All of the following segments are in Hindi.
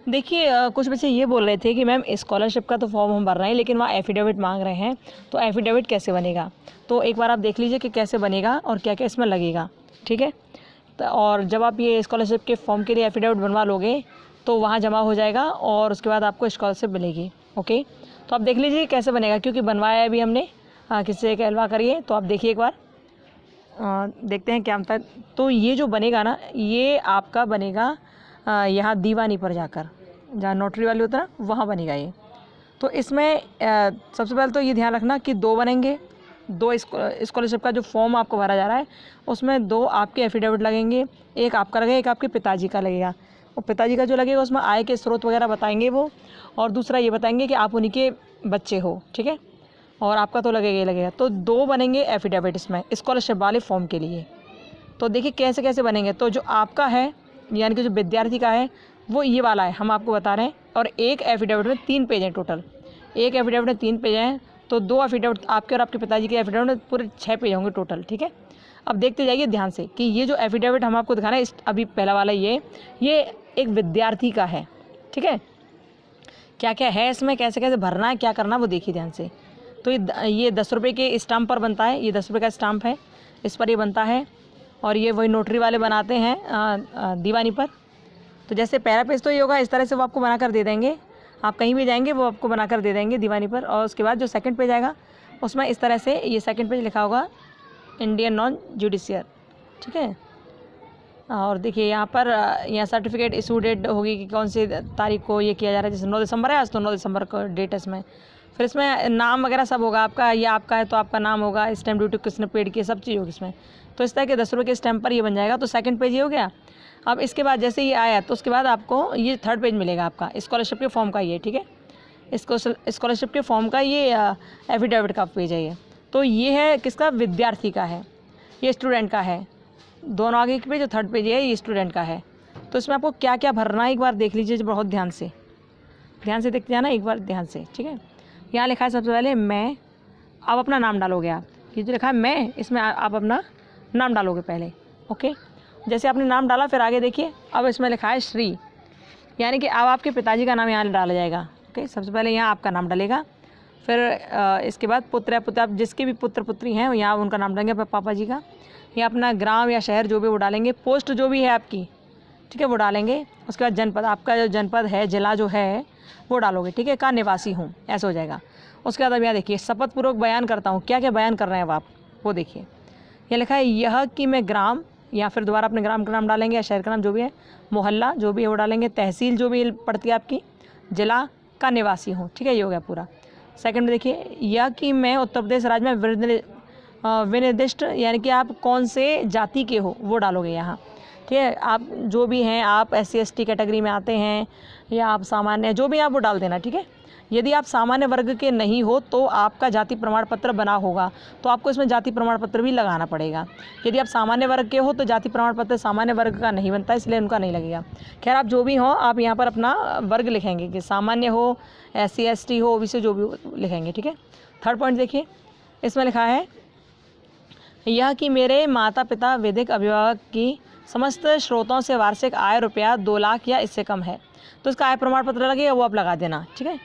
देखिए कुछ बच्चे ये बोल रहे थे कि मैम स्कॉलरशिप का तो फॉर्म हम भर रहे हैं लेकिन वहाँ एफिडेविट मांग रहे हैं, तो एफिडेविट कैसे बनेगा। तो एक बार आप देख लीजिए कि कैसे बनेगा और क्या क्या इसमें लगेगा, ठीक है। तो और जब आप ये स्कॉलरशिप के फॉर्म के लिए एफिडेविट बनवा लोगे तो वहाँ जमा हो जाएगा और उसके बाद आपको स्कॉलरशिप मिलेगी। ओके, तो आप देख लीजिए कैसे बनेगा, क्योंकि बनवाया है अभी हमने किसी से कहलवा करिए। तो आप देखिए एक बार देखते हैं क्या होता है। तो ये जो बनेगा ना, ये आपका बनेगा यहाँ दीवानी पर जाकर, जहाँ नोटरी वाली होता है ना, वहाँ बनेगा ये। तो इसमें सबसे पहले तो ये ध्यान रखना कि दो बनेंगे। दो स्कॉलरशिप का जो फॉर्म आपको भरा जा रहा है उसमें दो आपके एफिडेविट लगेंगे, एक आपका लगेगा, एक आपके पिताजी का लगेगा। और पिताजी का जो लगेगा उसमें आय के स्रोत वगैरह बताएंगे वो, और दूसरा ये बताएंगे कि आप उन्हीं के बच्चे हो, ठीक है। और आपका तो लगेगा ही लगेगा। तो दो बनेंगे एफिडेविट इसमें स्कॉलरशिप वाले फॉर्म के लिए। तो देखिए कैसे कैसे बनेंगे। तो जो आपका है यानी कि जो विद्यार्थी का है वो ये वाला है, हम आपको बता रहे हैं। और एक एफिडेविट में 3 पेज हैं टोटल, एक एफिडेविट में 3 पेज हैं। तो दो एफिडेविट आपके और आपके पिताजी के एफिडेविट में पूरे 6 पेज होंगे टोटल, ठीक है। अब देखते जाइए ध्यान से कि ये जो एफिडेविट हम आपको दिखाना है अभी पहला वाला ये एक विद्यार्थी का है, ठीक है। क्या क्या है इसमें, कैसे कैसे भरना है, क्या करना है वो देखिए ध्यान से। तो ये 10 रुपये के स्टाम्प पर बनता है, ये 10 रुपये का स्टाम्प है, इस पर ये बनता है। और ये वही नोटरी वाले बनाते हैं दीवानी पर। तो जैसे पहला पेज तो ये होगा, इस तरह से वो आपको बना कर दे देंगे। आप कहीं भी जाएंगे वो आपको बना कर दे देंगे दीवानी पर। और उसके बाद जो सेकंड पेज आएगा उसमें इस तरह से ये सेकंड पेज लिखा होगा इंडियन नॉन जुडिशियल, ठीक है। और देखिए यहाँ पर यहाँ सर्टिफिकेट इशू डेट होगी कि कौन सी तारीख को ये किया जा रहा है। जैसे 9 दिसंबर है आज, तो 9 दिसंबर का डेट है इसमें। फिर इसमें नाम वगैरह सब होगा आपका, ये आपका है तो आपका नाम होगा, स्टैम्प ड्यूटी किसने पेड की, सब चीज़ होगी इसमें। तो इस तरह के 10 रुपये के स्टैम्प पर ये बन जाएगा। तो सेकंड पेज ये हो गया। अब इसके बाद जैसे ये आया तो उसके बाद आपको ये थर्ड पेज मिलेगा आपका स्कॉलरशिप के फॉर्म का, ये ठीक है। इसको स्कॉलरशिप के फॉर्म का ये एफिडेविट का पेज है ये। तो ये है किसका, विद्यार्थी का है, ये स्टूडेंट का है। दोनों आगे के पेज, जो थर्ड पेज है ये स्टूडेंट का है। तो इसमें आपको क्या क्या भरना है एक बार देख लीजिए बहुत ध्यान से देखते जाना एक बार ध्यान से, ठीक है। यहाँ लिखा है सबसे पहले मैं, आप अपना नाम डालोगे। आप ये जो लिखा है मैं, इसमें आप अपना नाम डालोगे पहले, ओके। जैसे आपने नाम डाला फिर आगे देखिए, अब इसमें लिखा है श्री, यानी कि अब आपके पिताजी का नाम यहाँ डाला जाएगा, ओके। सबसे पहले यहाँ आपका नाम डालेगा, फिर इसके बाद पुत्र या पुत्र, आप जिसके भी पुत्र पुत्री हैं यहाँ उनका नाम डालेंगे, अपने पापा जी का, या अपना ग्राम या शहर जो भी वो डालेंगे, पोस्ट जो भी है आपकी, ठीक है, वो डालेंगे। उसके बाद जनपद, आपका जो जनपद है, जिला जो है वो डालोगे, ठीक है, का निवासी हूँ, ऐसा हो जाएगा। उसके बाद अब यहाँ देखिए शपथ पूर्वक बयान करता हूँ, क्या क्या बयान कर रहे हैं अब आप वो देखिए। ये लिखा है यह कि मैं ग्राम, या फिर दोबारा अपने ग्राम का नाम डालेंगे या शहर का नाम जो भी है, मोहल्ला जो भी है वो डालेंगे, तहसील जो भी पड़ती है आपकी, जिला का निवासी हूँ, ठीक है, ये हो गया पूरा। सेकंड में देखिए यह कि मैं उत्तर प्रदेश राज्य में विनिर्दिष्ट, यानी कि आप कौन से जाति के हो वो डालोगे यहाँ, ठीक है। आप जो भी हैं, आप SC ST कैटेगरी में आते हैं या आप सामान्य, जो भी आप वो डाल देना, ठीक है। यदि आप सामान्य वर्ग के नहीं हो तो आपका जाति प्रमाण पत्र बना होगा, तो आपको इसमें जाति प्रमाण पत्र भी लगाना पड़ेगा। यदि आप सामान्य वर्ग के हो तो जाति प्रमाण पत्र सामान्य वर्ग का नहीं बनता, इसलिए उनका नहीं लगेगा। खैर आप जो भी हो, आप यहाँ पर अपना वर्ग लिखेंगे कि सामान्य हो, SC ST हो, OBC जो भी हो लिखेंगे, ठीक है। थर्ड पॉइंट देखिए, इसमें लिखा है यह कि मेरे माता पिता विधिक अभिभावक की समस्त स्रोतों से वार्षिक आय रुपया 2 लाख या इससे कम है, तो इसका आय प्रमाण पत्र लगेगा, वो आप लगा देना, ठीक है।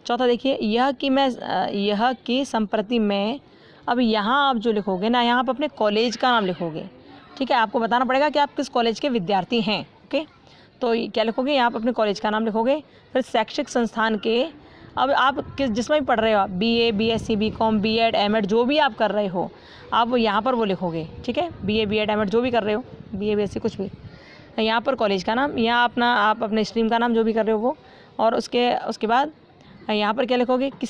चौथा देखिए यह कि संप्रति में, अब यहाँ आप जो लिखोगे ना, यहाँ आप अपने कॉलेज का नाम लिखोगे, ठीक है। आपको बताना पड़ेगा कि आप किस कॉलेज के विद्यार्थी हैं, ओके। तो क्या लिखोगे, यहाँ आप अपने कॉलेज का नाम लिखोगे। फिर शैक्षिक संस्थान के, अब आप जिसमें भी पढ़ रहे हो, आप BA BSc BCom B.Ed M.Ed जो भी आप कर रहे हो, आप यहाँ पर वो लिखोगे, ठीक है। BA B.Ed M.Ed जो भी कर रहे हो, BA BSc कुछ भी, यहाँ पर कॉलेज का नाम, यहाँ आप अपने स्ट्रीम का नाम जो भी कर रहे हो वो। और उसके बाद यहाँ पर क्या लिखोगे कि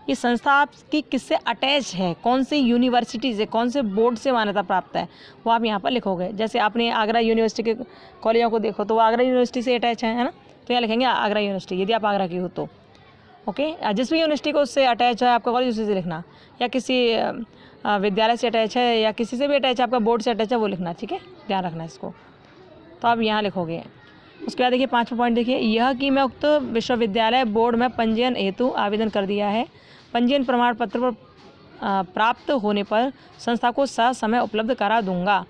ये संस्था आपकी किससे अटैच है, कौन सी यूनिवर्सिटी से, कौन से बोर्ड से मान्यता प्राप्त है, वो आप यहाँ पर लिखोगे। जैसे आपने आगरा यूनिवर्सिटी के कॉलेजों को देखो तो वो आगरा यूनिवर्सिटी से अटैच है ना, तो यहाँ लिखेंगे आगरा यूनिवर्सिटी, यदि आप आगरा की हो तो, ओके। जिस भी यूनिवर्सिटी को उससे अटैच है आपका कॉलेज, उसी से लिखना, या किसी विद्यालय से अटैच है या किसी से भी अटैच है, आपका बोर्ड से अटैच है, वो लिखना, ठीक है, ध्यान रखना इसको। तो आप यहाँ लिखोगे। उसके बाद देखिए 5वां पॉइंट देखिए, यह कि मैं उक्त विश्वविद्यालय बोर्ड में पंजीयन हेतु आवेदन कर दिया है, पंजीयन प्रमाण पत्र पर प्राप्त होने पर संस्था को समय उपलब्ध करा दूंगा।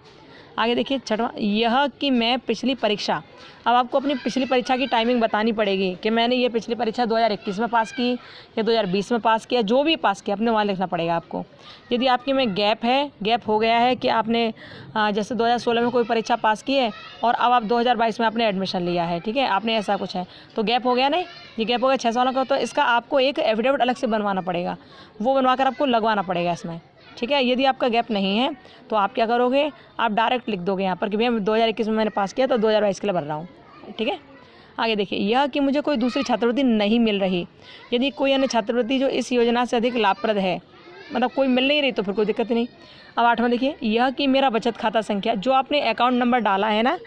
आगे देखिए छठवां, यह कि मैं पिछली परीक्षा, अब आपको अपनी पिछली परीक्षा की टाइमिंग बतानी पड़ेगी कि मैंने ये पिछली परीक्षा 2021 में पास की या 2020 में पास किया, जो भी पास किया अपने वहाँ लिखना पड़ेगा आपको। यदि आपके में गैप हो गया है कि आपने जैसे 2016 में कोई परीक्षा पास की है और अब आप 2022 में आपने एडमिशन लिया है, ठीक है, आपने ऐसा कुछ है तो गैप हो गया नहीं, ये गैप हो गया 6 सालों का, तो इसका आपको एक एफिडेविट अलग से बनवाना पड़ेगा, वो बनवा कर आपको लगवाना पड़ेगा इसमें, ठीक है। यदि आपका गैप नहीं है तो आप क्या करोगे, आप डायरेक्ट लिख दोगे यहाँ पर कि भैया 2021 में मैंने पास किया तो 2022 के लिए भर रहा हूँ, ठीक है। आगे देखिए, यह कि मुझे कोई दूसरी छात्रवृत्ति नहीं मिल रही, यदि कोई अन्य छात्रवृत्ति जो इस योजना से अधिक लाभप्रद है, मतलब कोई मिल नहीं रही तो फिर कोई दिक्कत नहीं। अब 8वां देखिए, यह कि मेरा बचत खाता संख्या, जो आपने अकाउंट नंबर डाला है ना,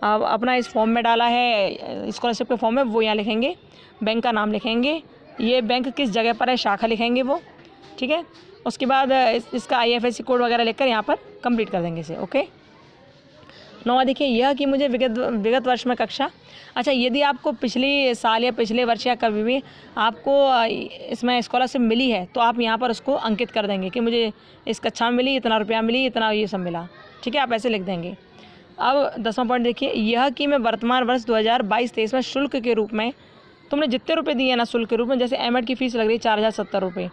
अपना इस फॉर्म में डाला है, स्कॉलरशिप के फॉर्म में, वो यहाँ लिखेंगे, बैंक का नाम लिखेंगे, ये बैंक किस जगह पर है शाखा लिखेंगे वो, ठीक है। उसके बाद इसका IFSC कोड वगैरह लिखकर यहाँ पर कंप्लीट कर देंगे इसे, ओके। 9वां देखिए, यह कि मुझे विगत वर्ष में कक्षा, अच्छा यदि आपको पिछली साल या पिछले वर्ष या कभी भी आपको इसमें स्कॉलरशिप मिली है तो आप यहाँ पर उसको अंकित कर देंगे कि मुझे इस कक्षा में मिली, इतना रुपया मिली, इतना ये सब मिला, ठीक है, आप ऐसे लिख देंगे। अब 10वां पॉइंट देखिए, यह कि मैं वर्तमान वर्ष 2022-23 में शुल्क के रूप में, तुमने जितने रुपये दिए ना शुल्क के रूप में, जैसे एमएड की फ़ीस लग रही है 4070 रुपये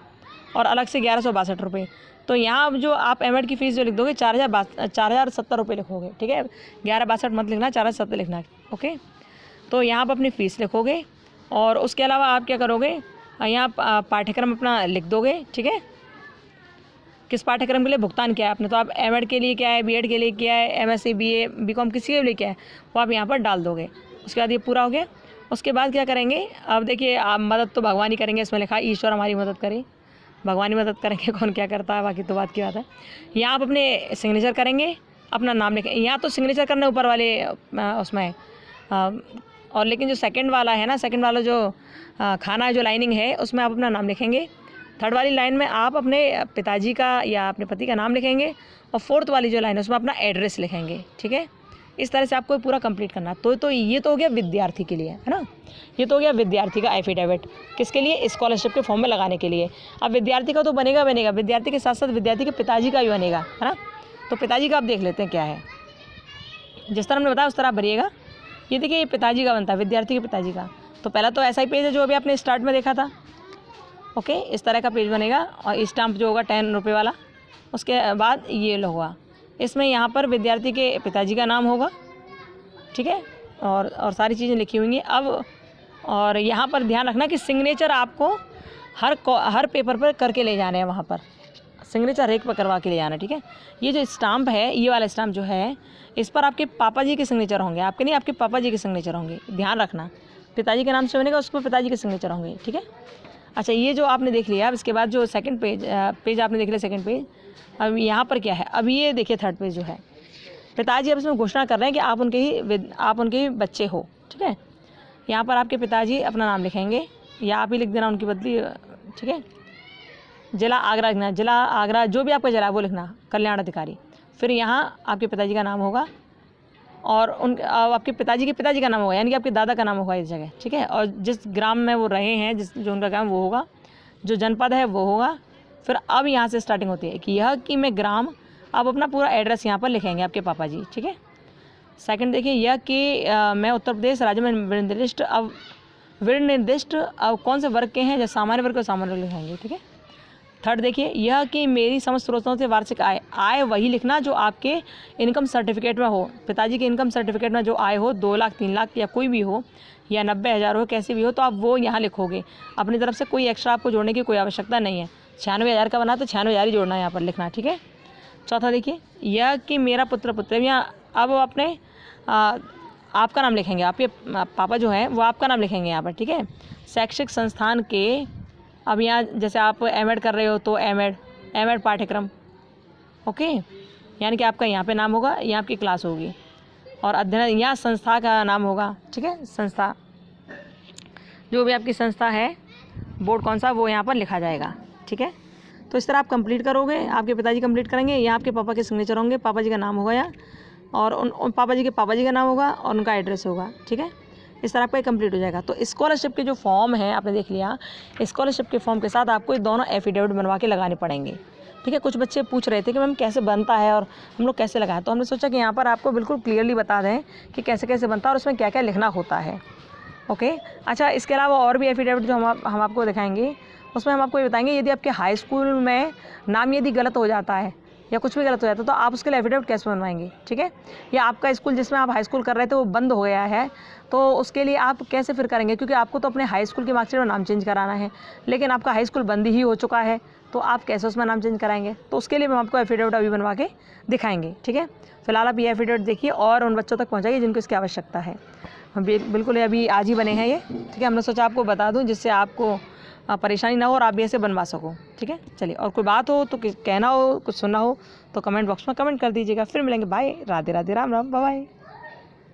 और अलग से 1162 रुपये, तो यहाँ अब जो आप एमएड की फ़ीस जो लिख दोगे 4070 रुपये लिखोगे, ठीक है, 1162 मत लिखना, 4070 लिखना, ओके। तो यहाँ पर अपनी फ़ीस लिखोगे और उसके अलावा आप क्या करोगे, यहाँ पाठ्यक्रम अपना लिख दोगे, ठीक है, किस पाठ्यक्रम के लिए भुगतान किया है आपने, तो आप एमएड के लिए क्या है, बीएड के लिए क्या है, MSc BA BCom किसी के लिए क्या है वो आप यहाँ पर डाल दोगे। उसके बाद ये पूरा हो गया। उसके बाद क्या करेंगे, अब देखिए आप मदद तो भगवान ही करेंगे, इसमें लिखा है ईश्वर हमारी मदद करे, भगवान ही मदद करेंगे, कौन क्या करता है बाकी तो बात की बात है। यहाँ आप अपने सिग्नेचर करेंगे, अपना नाम लिखें, यहाँ तो सिग्नेचर करना ऊपर वाले उसमें और लेकिन जो सेकंड वाला है ना, सेकंड वाला जो खाना जो लाइनिंग है उसमें आप अपना नाम लिखेंगे। थर्ड वाली लाइन में आप अपने पिताजी का या अपने पति का नाम लिखेंगे और फोर्थ वाली जो लाइन है उसमें अपना एड्रेस लिखेंगे, ठीक है। इस तरह से आपको पूरा कंप्लीट करना है। तो ये तो हो गया विद्यार्थी के लिए, है ना, ये तो हो गया विद्यार्थी का एफिडेविट, किसके लिए, स्कॉलरशिप के फॉर्म में लगाने के लिए। अब विद्यार्थी का तो बनेगा, विद्यार्थी के साथ साथ विद्यार्थी के पिताजी का भी बनेगा, है ना। तो पिताजी का आप देख लेते हैं क्या है, जिस तरह हमने बताया उस तरह आप भरिएगा। ये देखिए, ये पिताजी का बनता है, विद्यार्थी के पिताजी का। तो पहला तो ऐसा ही पेज है जो अभी आपने स्टार्ट में देखा था, ओके, इस तरह का पेज बनेगा और स्टाम्प जो होगा 10 रुपये वाला। उसके बाद ये होगा, इसमें यहाँ पर विद्यार्थी के पिताजी का नाम होगा, ठीक है, और सारी चीज़ें लिखी हुई हैं। अब और यहाँ पर ध्यान रखना कि सिग्नेचर आपको हर पेपर पर करके ले जाने हैं, वहाँ पर सिग्नेचर एक पर करवा के ले जाना, ठीक है। ये जो स्टाम्प है, ये वाला स्टाम्प जो है, इस पर आपके पापा जी के सिग्नेचर होंगे, आपके नहीं, आपके पापा जी के सिग्नेचर होंगे, ध्यान रखना। पिताजी के नाम से बनेगा, उस पर पिताजी के सिग्नेचर होंगे, ठीक है। अच्छा, ये जो आपने देख लिया, अब इसके बाद जो सेकंड पेज आपने देख लिया, सेकंड पेज। अब यहाँ पर क्या है, अब ये देखिए थर्ड पेज जो है, पिताजी अब इसमें घोषणा कर रहे हैं कि आप उनके ही बच्चे हो, ठीक है। यहाँ पर आपके पिताजी अपना नाम लिखेंगे या आप ही लिख देना उनकी बदली, ठीक है। जिला आगरा लिखना, जिला आगरा जो भी आपका जिला वो लिखना, कल्याण अधिकारी। फिर यहाँ आपके पिताजी का नाम होगा और आपके पिताजी के पिताजी का नाम होगा, यानी कि आपके दादा का नाम होगा इस जगह, ठीक है। और जिस ग्राम में वो रहे हैं, जो उनका ग्राम वो होगा, जो जनपद है वो होगा। फिर अब यहाँ से स्टार्टिंग होती है कि यह कि मैं ग्राम, आप अपना पूरा एड्रेस यहाँ पर लिखेंगे आपके पापा जी, ठीक है। सेकंड देखिए, यह कि मैं उत्तर प्रदेश राज्य में निर्दिष्ट अब कौन से वर्ग के हैं, जैसे सामान्य वर्ग को सामान्य वर्ग लिखेंगे, ठीक है। थर्ड देखिए, यह कि मेरी समस्त स्रोतों से वार्षिक आय वही लिखना जो आपके इनकम सर्टिफिकेट में हो, पिताजी के इनकम सर्टिफिकेट में जो आय हो 2 लाख 3 लाख या कोई भी हो या 90,000 हो, कैसी भी हो, तो आप वो यहाँ लिखोगे। अपनी तरफ से कोई एक्स्ट्रा आपको जोड़ने की कोई आवश्यकता नहीं है। 96,000 का बना तो 96,000 ही जोड़ना है यहाँ पर लिखना, ठीक है। चौथा देखिए, यह कि मेरा पुत्र पुत्री, यहाँ अब अपने आपका नाम लिखेंगे, आपके पापा जो हैं वो आपका नाम लिखेंगे यहाँ पर, ठीक है। शैक्षिक संस्थान के, अब यहाँ जैसे आप एमएड कर रहे हो तो एमएड पाठ्यक्रम, ओके, यानी कि आपका यहाँ पे नाम होगा, यहाँ आपकी क्लास होगी और अध्ययन यहाँ संस्था का नाम होगा, ठीक है। संस्था जो भी आपकी संस्था है, बोर्ड कौन सा, वो यहाँ पर लिखा जाएगा, ठीक है। तो इस तरह आप कंप्लीट करोगे, आपके पिताजी कंप्लीट करेंगे, यहाँ आपके पापा के सिग्नेचर होंगे, पापा जी का नाम होगा यहाँ, और उन पापा जी का नाम होगा और उनका एड्रेस होगा, ठीक है। इस तरह आपका कंप्लीट हो जाएगा। तो स्कॉलरशिप के जो फॉर्म है आपने देख लिया, स्कॉलरशिप के फॉर्म के साथ आपको ये दोनों एफिडेविट बनवा के लगाने पड़ेंगे। ठीक है। कुछ बच्चे पूछ रहे थे कि मैम कैसे बनता है और हम लोग कैसे लगाएं, तो हमने सोचा कि यहाँ पर आपको बिल्कुल क्लियरली बता दें कि कैसे कैसे बनता है और उसमें क्या क्या लिखना होता है। ओके। अच्छा, इसके अलावा और भी एफिडेविट जो हम आपको दिखाएंगे, उसमें हम आपको ये बताएंगे यदि आपके हाई स्कूल में नाम यदि गलत हो जाता है या कुछ भी गलत हो जाता है तो आप उसके लिए एफिडेविट कैसे बनवाएंगे, ठीक है। या आपका स्कूल जिसमें आप हाई स्कूल कर रहे थे वो बंद हो गया है, तो उसके लिए आप कैसे फिर करेंगे, क्योंकि आपको तो अपने हाई स्कूल की मार्कशीट में नाम चेंज कराना है, लेकिन आपका हाई स्कूल बंद ही हो चुका है, तो आप कैसे उसमें नाम चेंज कराएंगे। तो उसके लिए हम आपको एफिडेविट अभी बनवा के दिखाएंगे, ठीक है। फिलहाल आप ये एफिडेविट देखिए और उन बच्चों तक पहुँचाइए जिनको इसकी आवश्यकता है। बिल्कुल अभी आज ही बने हैं ये, ठीक है। हमने सोचा आपको बता दूं जिससे आपको परेशानी ना हो और आप भी ऐसे बनवा सको, ठीक है। चलिए, और कोई बात हो तो कहना हो, कुछ सुनना हो तो कमेंट बॉक्स में कमेंट कर दीजिएगा। फिर मिलेंगे, bye, Radhe Radhe, Ram Ram, bye bye.